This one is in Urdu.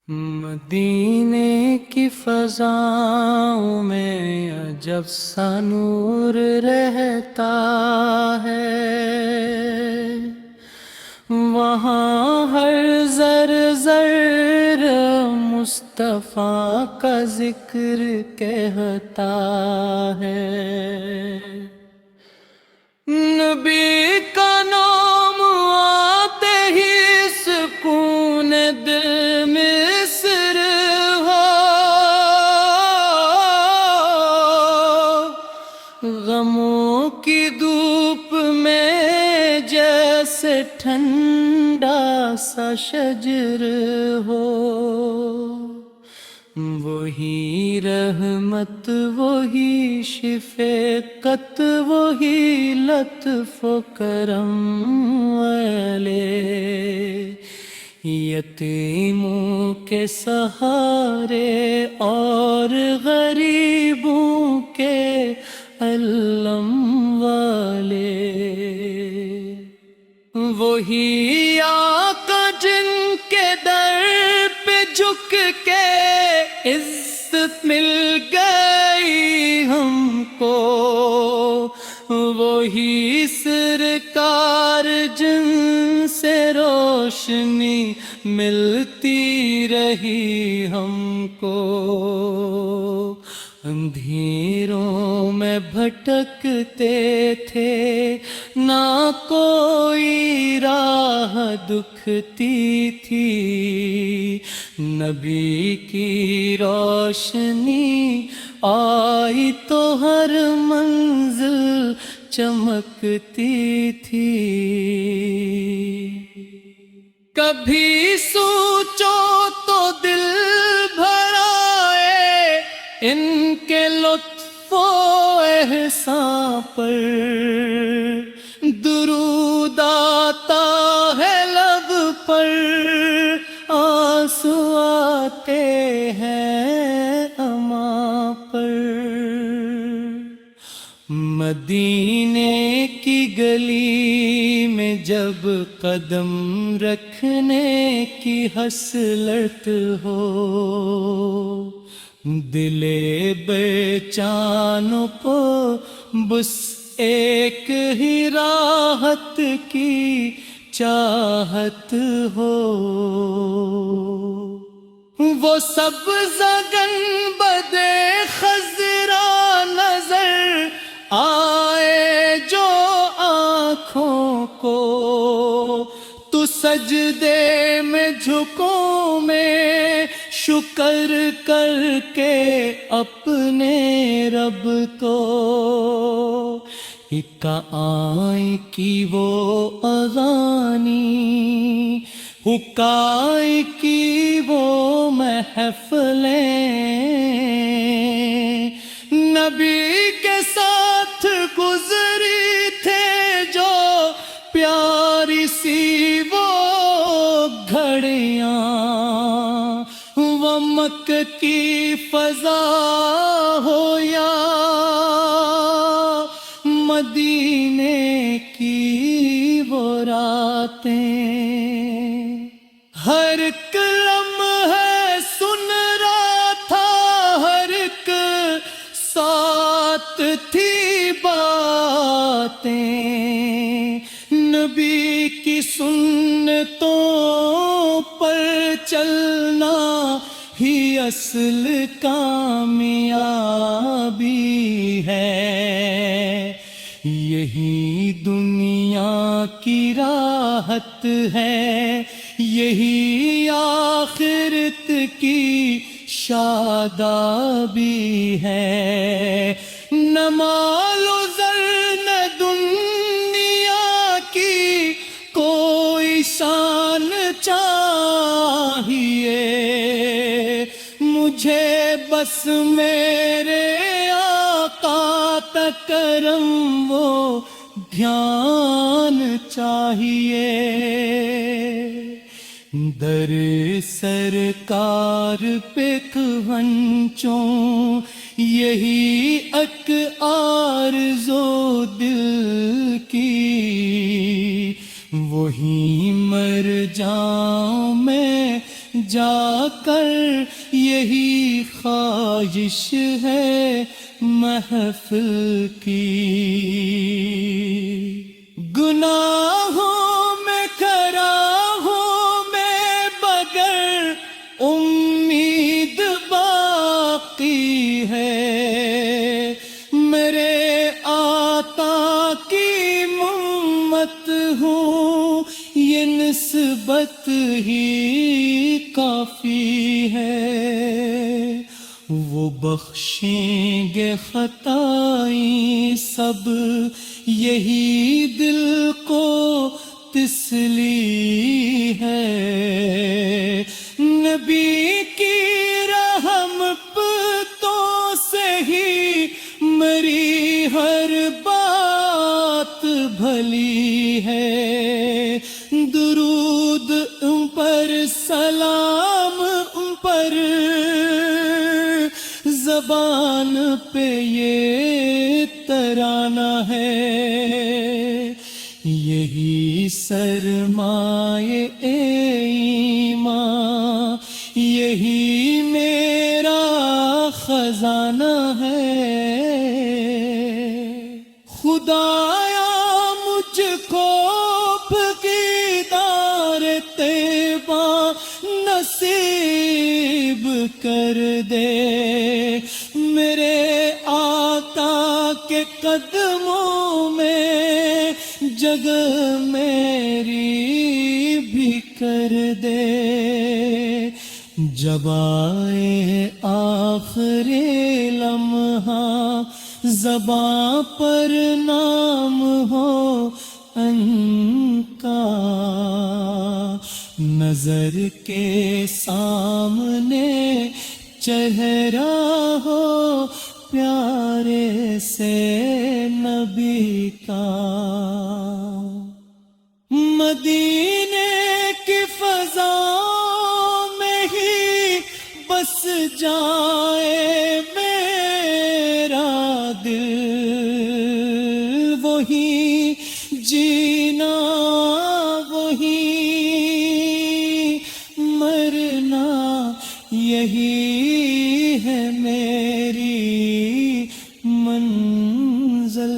مدینے کی فضاؤں میں عجب سا نور رہتا ہے، وہاں ہر زر زر مصطفیٰ کا ذکر کہتا ہے۔ نبی کا نام آتے ہی سکون دل مصر ہو، غموں کی دھوپ میں جیسے ٹھنڈا سا شجر ہو، وہی رحمت وہی شفقت وہی لطف و کرم والے، یتیموں کے سہارے اور غریبوں کے علم والے، وہی آقا جن کے در پہ جھک کے عزت مل گئی ہم کو، وہی سرکار جن سے روشنی ملتی رہی ہم کو، اندھیروں میں بھٹکتے تھے نہ کوئی راہ دکھتی تھی، نبی کی روشنی آئی تو ہر منزل چمکتی تھی۔ کبھی سوچو تو دل بھر آئے ان کے لطف و احسان پر، درود آتا ہے لب پر، آنسو آتے ہیں اماں پر، مدینے کی گلی میں جب قدم رکھنے کی حسرت ہو، دل بے چینوں کو بس ایک ہی راحت کی چاہت ہو، وہ سب گنبد خضرا نظر آئے جو آنکھوں کو، تو سجدے میں جھکوں میں شکر کر کے اپنے رب کو، حکائی کی وہ اغانی، حکائی کی وہ محفلیں، نبی کے ساتھ گزری تھے جو پیاری سی وہ گھڑیاں، وہ مکہ کی فضا ہو یا مدینے کی وہ راتیں، ہر ایک لمحہ سن رہا تھا، ہر ایک ساتھ تھی باتیں، نبی کی سنتوں پر چلنا ہی اصل کامیابی ہے، یہی دنیا کی راحت ہے، یہی آخرت کی شادابی ہے، نہ مال و زر نہ دنیا کی کوئی شان چاہیے، مجھے بس میرے آقا کا کرم و دھیان چاہیے، در سرکار پہ ہنچوں یہی ایک آرزو دل کی، وہی مر جاؤں میں جا کر یہی خواہش ہے محفل کی، گناہوں میں کھڑا ہوں میں بغیر امید باقی ہے، میرے آقا کی امت ہوں یہ نسبت ہی کافی ہے، وہ بخشیں گے خطائیں سب یہی دل کو تسلی ہے، نبی کی رحمتوں سے ہی میری ہر بات بھلی ہے، درود ان پر سلام ان پر زبان پہ یہ ترانہ ہے، یہی سرمایہ ایمان یہی میرا خزانہ ہے، خدایا مجھ کو بھگیدار طیبہ نصیب کر دے، میرے آقا کے قدموں میں جگہ میری بھی کر دے، جب آئے آخری لمحہ زباں پر نام ہو ان کا، نظر کے سامنے چہرہ ہو پیارے سے نبی کا، مدینے کی فضا میں ہی بس جائے میرا دل، وہی جینا وہی مرنا یہی ہے میری منزل۔